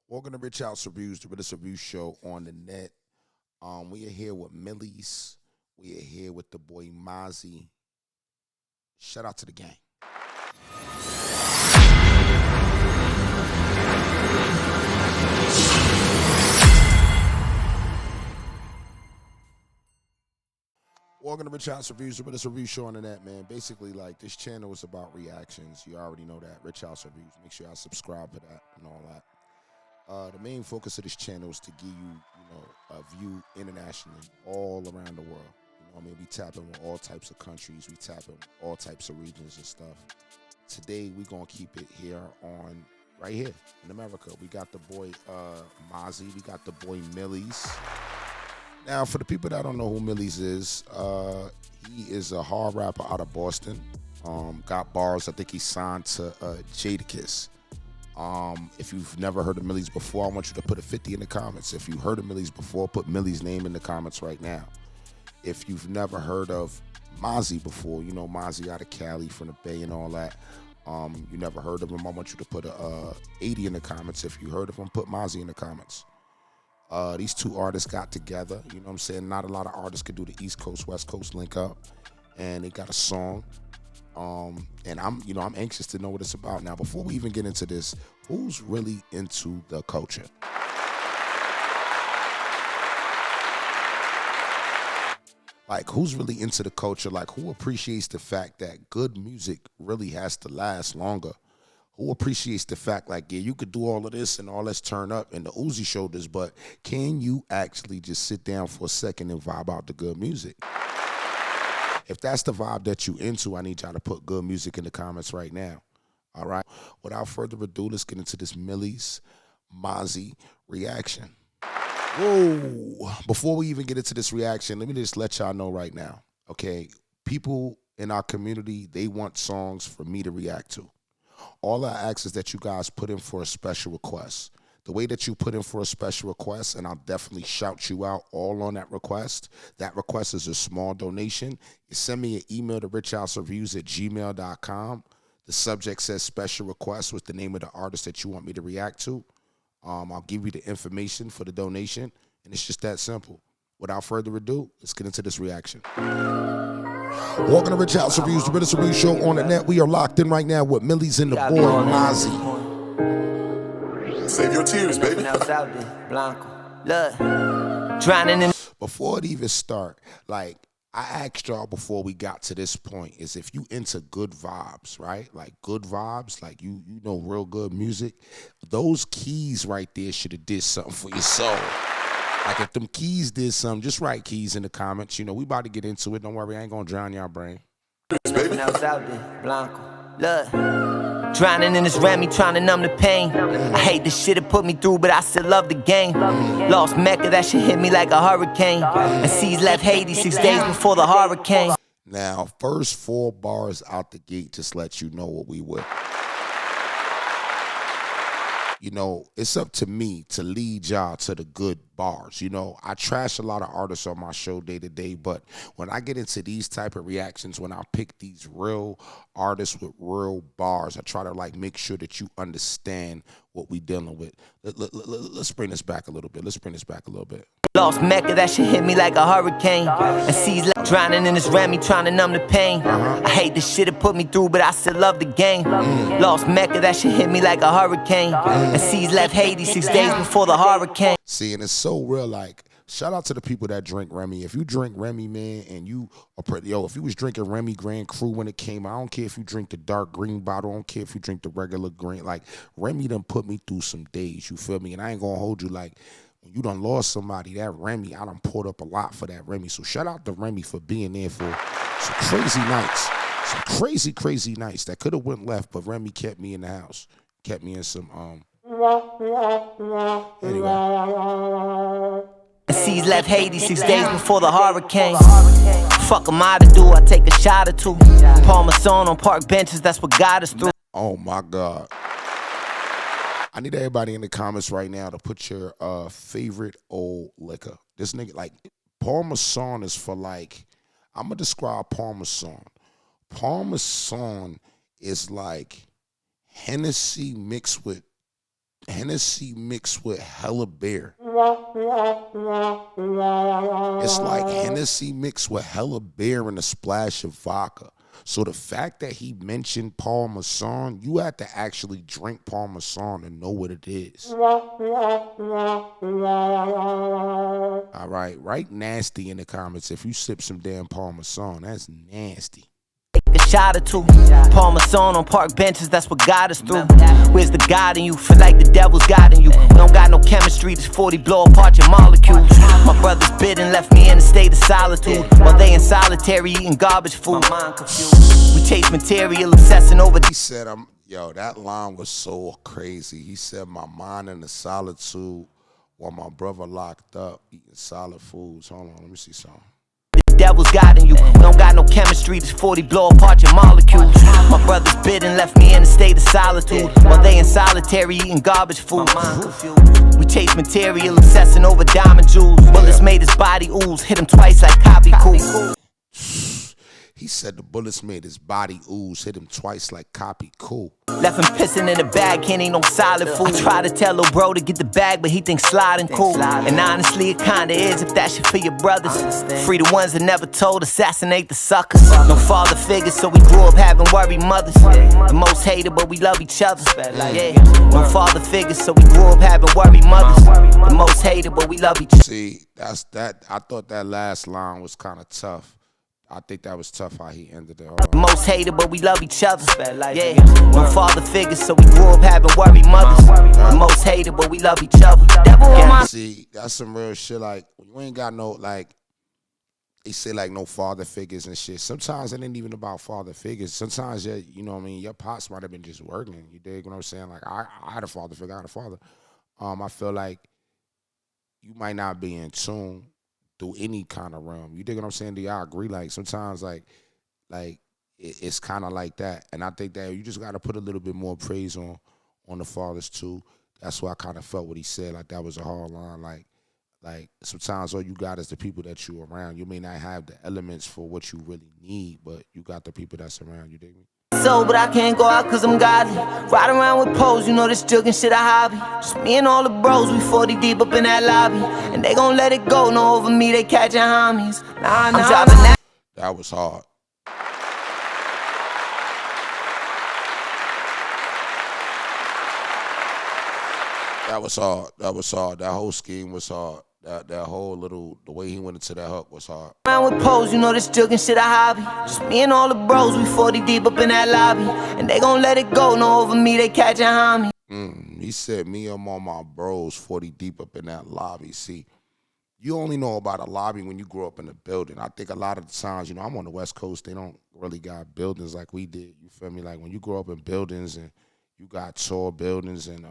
Welcome to Rich House Reviews, the realest review show on the net. We are here with millyz. We are here with the boy Mozzy. Shout out to the gang. Welcome to Rich House Reviews, the realest review show on the net, man. Basically, like, this channel is about reactions. You already know that. Rich House Reviews. Make sure y'all subscribe to that and all that. The main focus of this channel is to give you, a view internationally, all around the world. We tap in with all types of countries. We tap in with all types of regions and stuff. Today, we're going to keep it here right here in America. We got the boy Mozzy. We got the boy millyz. Now, for the people that don't know who millyz is, he is a hard rapper out of Boston. Got bars. I think he signed to Jadakiss. If you've never heard of millyz before, I want you to put a 50 in the comments. If you heard of millyz before, put millyz name in the comments right now. If you've never heard of Mozzy before, Mozzy out of Cali from the Bay and all that. You never heard of him, I want you to put a 80 in the comments. If you heard of him, put Mozzy in the comments. These two artists got together, Not a lot of artists could do the East Coast, West Coast link up. And they got a song. And I'm anxious to know what it's about. Now, before we even get into this, who's really into the culture? Like, who's really into the culture? Like, who appreciates the fact that good music really has to last longer? Who appreciates the fact, like, yeah, you could do all of this and all this turn up and the Uzi shoulders, but can you actually just sit down for a second and vibe out the good music? If that's the vibe that you into, I need y'all to put good music in the comments right now. All right? Without further ado, let's get into this millyz Mozzy reaction. Whoa. Before we even get into this reaction, let me just let y'all know right now, okay? People in our community, they want songs for me to react to. All I ask is that you guys put in for a special request. The way that you put in for a special request, and I'll definitely shout you out all on that request. That request is a small donation. You send me an email to richhousereviews@gmail.com. The subject says special request with the name of the artist that you want me to react to. I'll give you the information for the donation, and it's just that simple. Without further ado, let's get into this reaction. Welcome to Rich House Reviews, the realest review show on the net. We are locked in right now with millyz and the boy Mozzy. Save your tears, baby. Before it even start, like, I asked y'all before we got to this point, is if you into good vibes, right? Like, good vibes, like you know real good music, those keys right there should have did something for your soul. Like, if them keys did something, just write keys in the comments. We about to get into it. Don't worry, I ain't gonna drown y'all brain. Look, drowning in this Remy, trying to numb the pain. I hate the shit it put me through, but I still love the game. Lost Mecca, that shit hit me like a hurricane. And C's left Haiti 6 days before the hurricane. Now, first 4 bars out the gate just let you know what we with. It's up to me to lead y'all to the good bars. I trash a lot of artists on my show day to day, but when I get into these type of reactions, when I pick these real artists with real bars, I try to, like, make sure that you understand what we dealing with. Let's bring this back a little bit. Lost Mecca, that shit hit me like a hurricane. And C's left drowning in this Remy, trying to numb the pain. I hate the shit it put me through, but I still love the game. Lost Mecca, that shit hit me like a hurricane. And C's left Haiti 6 days before the hurricane. See, and it's so real, like, shout out to the people that drink Remy. If you drink Remy, man, and you are if you was drinking Remy Grand Cru when it came out, I don't care if you drink the dark green bottle, I don't care if you drink the regular green. Like, Remy done put me through some days, you feel me? And I ain't gonna hold you, like, when you done lost somebody, that Remy, I done poured up a lot for that Remy. So shout out to Remy for being there for some crazy nights. Some crazy nights that could have went left, but Remy kept me in the house. Kept me in some, anyway. C's left Haiti 6 days before the hurricane. Fuck am I to do? I take a shot or two. Parmesan on park benches, that's what got us through. Oh my God. I need everybody in the comments right now to put your favorite old liquor. This nigga, like, Parmesan is for, like, I'm gonna describe Parmesan. Parmesan is like Hennessy mixed with Hennessy mixed with hella beer. It's like Hennessy mixed with hella beer and a splash of vodka. So the fact that he mentioned Parmesan, you have to actually drink Parmesan and know what it is. All right, write nasty in the comments if you sip some damn Parmesan. That's nasty. A shot or two, Parmesan on park benches, that's what got us through. Where's the God in you? Feel like the devil's guiding you. We don't got no chemistry, this 40 blow apart your molecules. My brother's bit and left me in a state of solitude, while they in solitary eating garbage food. We chase material, obsessing over. He said, yo, that line was so crazy. He said, my mind in the solitude while my brother locked up eating solid foods. Hold on, let me see something. Devil's guiding you. We don't got no chemistry, this 40 blow apart your molecules. My brother's bit and left me in a state of solitude, while they in solitary eating garbage food. We chase material, obsessing over diamond jewels. Bullets made his body ooze, hit him twice like copy cool. He said the bullets made his body ooze, hit him twice like copy cool. Left him pissing in the bag, he ain't no solid food. I try to tell lil' bro to get the bag, but he thinks sliding cool. And honestly, it kinda is if that shit for your brothers. Free the ones that never told, assassinate the suckers. No father figures, so we grew up having worried mothers. The most hated, but we love each other. Yeah, no father figures, so we grew up having worried mothers. The most hated, but we love each other. See, that's that. I thought that last line was kind of tough. I think that was tough how he ended it. Most hated, but we love each other. Yeah, no father figures, so we grew up having worried mothers. Most hated, but we love each other. See, that's some real shit. Like, you ain't got no, like, they say, like, no father figures and shit. Sometimes it ain't even about father figures. Sometimes, you know what I mean, your pops might have been just working. You dig what I'm saying? Like, I had a father figure, I had a father. I feel like you might not be in tune through any kind of realm. You dig what I'm saying? Do y'all agree? Like, sometimes, like it's kind of like that. And I think that you just got to put a little bit more praise on the fathers, too. That's why I kind of felt what he said. Like, that was a hard line. Like sometimes all you got is the people that you around. You may not have the elements for what you really need, but you got the people that's around. You dig me? So, but I can't go out cause I'm godly. Ride around with pros, you know this jugging shit a hobby. Just me and all the bros, we 40 deep up in that lobby. And they gon' let it go, no over me, they catching homies. I'm dropping that. That was hard. That was hard. That was hard. That whole scheme was hard. That whole little, the way he went into that hook was hard. Around with pros, you know this jugging shit a hobby. Just me and all the bros, we 40 deep up in that lobby. And they gon' let it go, no over me, they catching homies. He said me and all my bros 40 deep up in that lobby. See, you only know about a lobby when you grow up in a building. I think a lot of the times, you know, I'm on the West Coast, they don't really got buildings like we did. You feel me? Like when you grow up in buildings and you got tall buildings and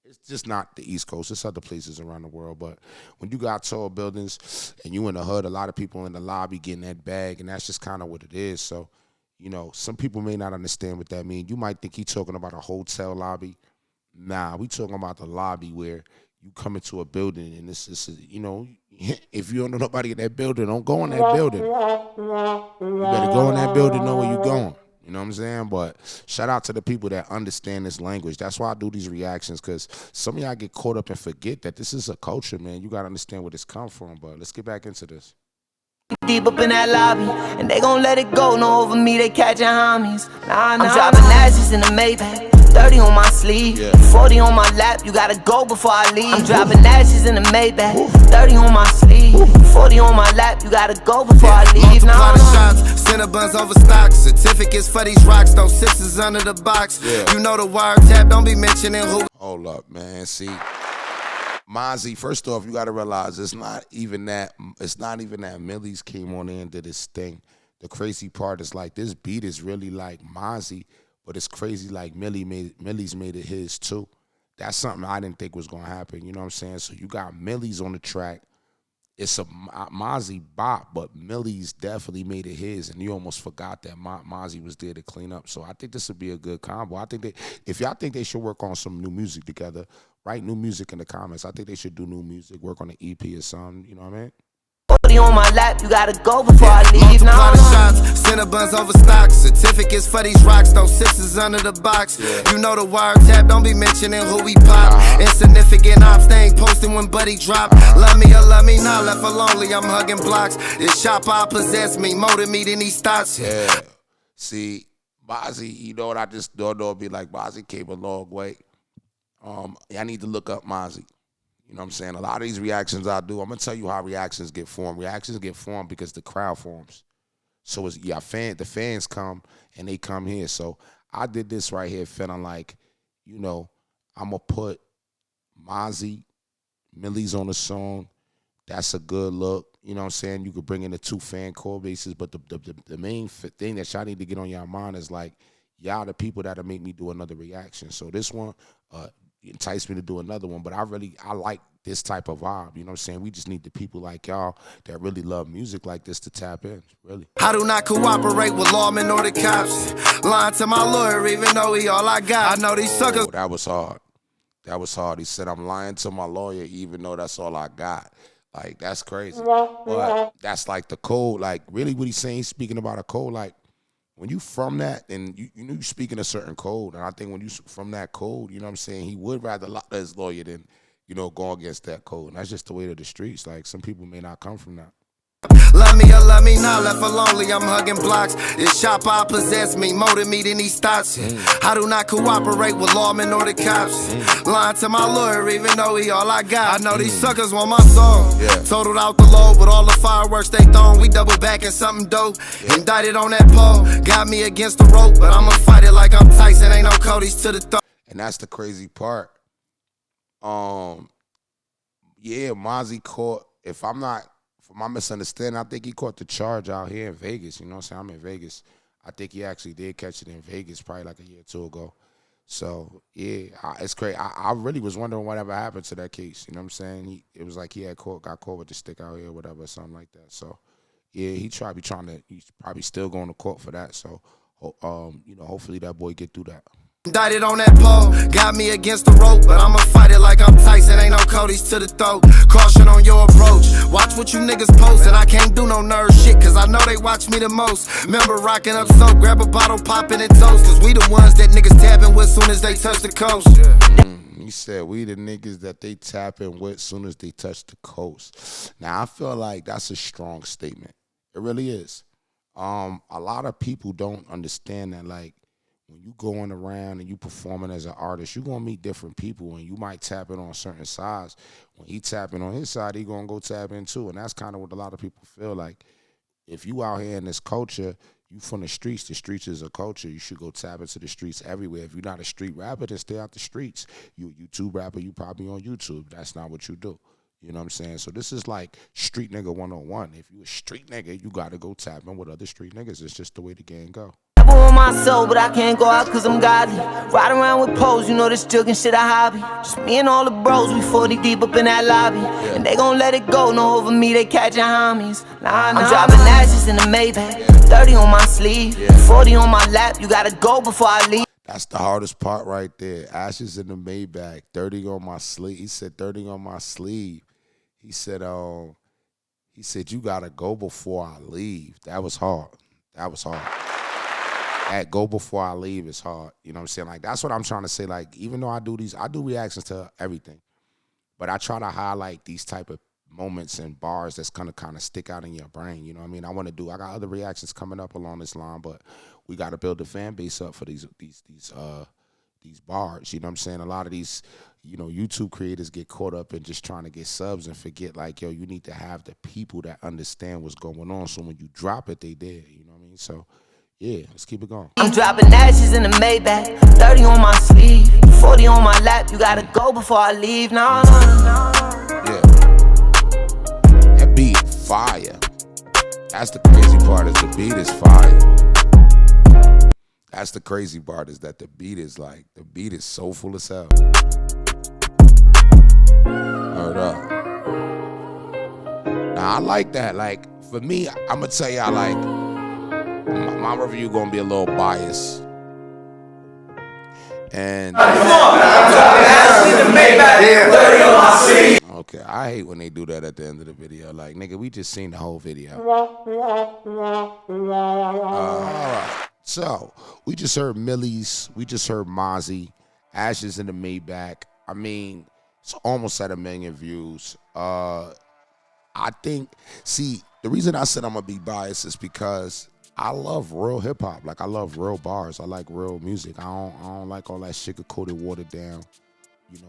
it's just not the East Coast. It's other places around the world. But when you got tall buildings and you in the hood, a lot of people in the lobby getting that bag, and that's just kind of what it is. So, you know, some people may not understand what that means. You might think he's talking about a hotel lobby. Nah, we talking about the lobby where you come into a building and this is, you know, if you don't know nobody in that building, don't go in that building. You better go in that building, know where you're going. You know what I'm saying? But shout out to the people that understand this language. That's why I do these reactions, because some of y'all get caught up and forget that this is a culture, man. You got to understand where this come from. But let's get back into this. Deep up in that lobby, and they gon' let it go, no over me, they catching homies. I'm dropping ashes in the Maybach, 30 on my sleeve, 40 on my lap, you gotta go before I leave. I'm dropping ashes in the Maybach, 30 on my sleeve, 40 on my lap, you gotta go before I leave. Multiply the shots, Cinnabons over stock, certificates for these rocks, those sisters under the box. You know the wiretap, don't be mentioning who. Hold up, man. See, mozzy, first off, you got to realize it's not even that millyz came on in and did his thing. The crazy part is like this beat is really like mozzy, but it's crazy like millyz made it his too. That's something I didn't think was going to happen. You know what I'm saying? So you got millyz on the track. It's a mozzy bop, but millyz definitely made it his, and you almost forgot that mozzy was there to clean up. So I think this would be a good combo. I think if y'all think they should work on some new music together, write new music in the comments. I think they should do new music, work on an EP or something. You know what I mean? 40 on my my lap, you gotta go before I leave. Multiply the shots, Cinnabons over stocks. Certificates for these rocks, those sisters under the box. You know the wiretap, don't be mentioning who we pop. Insignificant ops, they ain't posting when buddy drop. Love me or love me not, left for lonely, I'm hugging blocks. This shop I possess me, more than me than these thoughts. Yeah. See, Mozzy, you know what I just don't know, be like, Mozzy came a long way. I need to look up Mozzy. You know what I'm saying? A lot of these reactions I do, I'm going to tell you how reactions get formed. Reactions get formed because the crowd forms. So it's, the fans come and they come here. So I did this right here feeling like, you know, I'm going to put Mozzy, millyz on the song. That's a good look. You know what I'm saying? You could bring in the 2 fan core bases, but the main thing that y'all need to get on your mind is like, y'all the people that'll make me do another reaction. So this one enticed me to do another one, but I like this type of vibe. You know what I'm saying? We just need the people like y'all that really love music like this to tap in, really. I do not cooperate with lawmen or the cops. Lying to my lawyer even though he all I got. I know these suckers. Oh, that was hard. That was hard. He said, I'm lying to my lawyer even though that's all I got. Like, that's crazy. But that's like the code. Like, really what he's saying, he's speaking about a code. Like, when you from that, and you know you're speaking a certain code, and I think when you from that code, you know what I'm saying, he would rather lie to his lawyer than, you know, go against that code. And that's just the way of the streets. Like, some people may not come from that. Love me or love me not, left for lonely, I'm hugging blocks. This shop I possess me, more than me than these thoughts. I do not cooperate with lawmen or the cops. Lying to my lawyer even though he all I got. I know these suckers want my song. Totaled out the load with all the fireworks they thrown. We double back in something dope. Indicted on that pole, got me against the rope, but I'ma fight it like I'm Tyson. Ain't no Cody's to the throat. And that's the crazy part. Yeah, Mozzy caught, if I'm not, for my misunderstanding, I think he caught the charge out here in Vegas. You know what I'm saying? I'm in Vegas. I think he actually did catch it in Vegas probably like a year or 2 ago. So, yeah, it's crazy. I really was wondering whatever happened to that case. You know what I'm saying? It was like he got caught with the stick out here or whatever, something like that. So, yeah, he's probably still going to court for that. So, you know, hopefully that boy get through that. Indicted on that pole, got me against the rope, but I'ma fight it like I'm Tyson. Ain't no Cody's to the throat. Caution on your approach. Watch what you niggas post, and I can't do no nerd shit, cause I know they watch me the most. Remember rocking up soap, grab a bottle, popping and toast, cause we the ones that niggas tapping with soon as they touch the coast. He said we the niggas that they tapping with soon as they touch the coast. Now I feel like that's a strong statement. It really is. A lot of people don't understand that, like, when you going around and you performing as an artist, you're going to meet different people, and you might tap in on certain sides. When he tapping on his side, he going to go tap in too. And that's kind of what a lot of people feel like. If you out here in this culture, you from the streets is a culture. You should go tap into the streets everywhere. If you're not a street rapper, then stay out the streets. You a YouTube rapper, you probably on YouTube. That's not what you do. You know what I'm saying? So this is like street nigga 101. If you a street nigga, you got to go tap in with other street niggas. It's just the way the game go. On my soul, but I can't go out cause I'm godly. Ride around with pros, you know this jugging shit a hobby. Just me and all the bros, we 40 deep up in that lobby. And they gon' let it go, no over me, they catching homies. I'm dropping ashes in the maybach, 30 on my sleeve, 40 on my lap, you gotta go before I leave. That's the hardest part right there. Ashes in the Maybach, 30 on my sleeve. He said 30 on my sleeve. He said you gotta go before I leave. That was hard. That was hard. That go before I leave is hard. You know what I'm saying? Like, that's what I'm trying to say. Like, even though I do reactions to everything, but I try to highlight these type of moments and bars that's gonna kind of stick out in your brain. You know what I mean? I got other reactions coming up along this line, but we got to build the fan base up for these bars. You know what I'm saying? A lot of these, you know, YouTube creators get caught up in just trying to get subs and forget, like, yo, you need to have the people that understand what's going on. So when you drop it, they there. You know what I mean? So yeah, let's keep it going. I'm dropping ashes in the Maybach, 30 on my sleeve, 40 on my lap, you gotta go before I leave. No. Yeah. That beat fire. That's the crazy part, is the beat is fire. That's the crazy part, is that the beat is soulful as hell. Hold up. Now I like that. Like, for me, I'm gonna tell you, I like my review gonna be a little biased. And come on, Okay, I hate when they do that at the end of the video. Like, nigga, we just seen the whole video. All right. So, we just heard millyz. We just heard mozzy. Ashes in the Maybach. I mean, it's almost at 1 million views. I think, see, the reason I said I'm going to be biased is because I love real hip-hop. Like, I love real bars. I like real music. I don't like all that sugar-coated, watered down,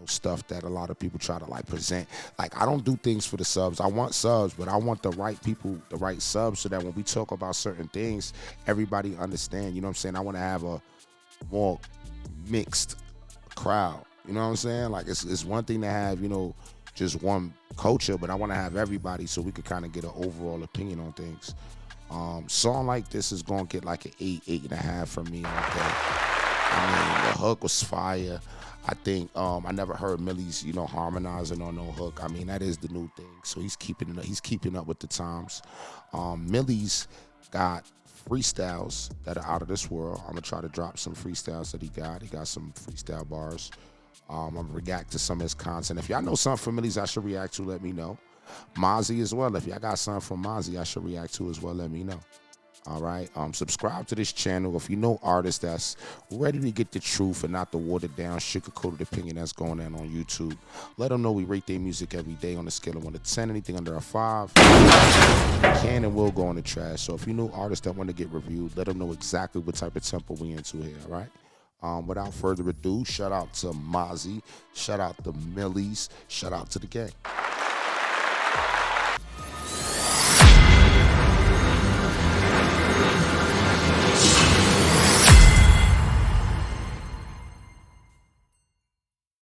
stuff that a lot of people try to like present. Like, I don't do things for the subs. I want subs, but I want the right people, the right subs, so that when we talk about certain things, everybody understand. You know what I'm saying? I want to have a more mixed crowd. You know what I'm saying? Like, it's one thing to have, just one culture, but I want to have everybody so we could kind of get an overall opinion on things. Song like this is gonna get like an 8, 8.5 from me. Okay. I mean, the hook was fire. I think I never heard millyz, harmonizing on no hook. I mean, that is the new thing. So he's keeping up with the times. millyz got freestyles that are out of this world. I'm gonna try to drop some freestyles that he got. He got some freestyle bars. I'm gonna react to some of his content. If y'all know something from millyz I should react to, let me know. Mozzy as well. If y'all got something from Mozzy I should react to as well, let me know. All right. Subscribe to this channel. If you know artists that's ready to get the truth and not the watered down, sugar-coated opinion that's going on YouTube, let them know we rate their music every day on a scale of 1 to 10. Anything under a 5 can and will go in the trash. So if you know artists that want to get reviewed, let them know exactly what type of tempo we into here. All right. Without further ado, shout out to Mozzy, shout out to millyz, shout out to the gang.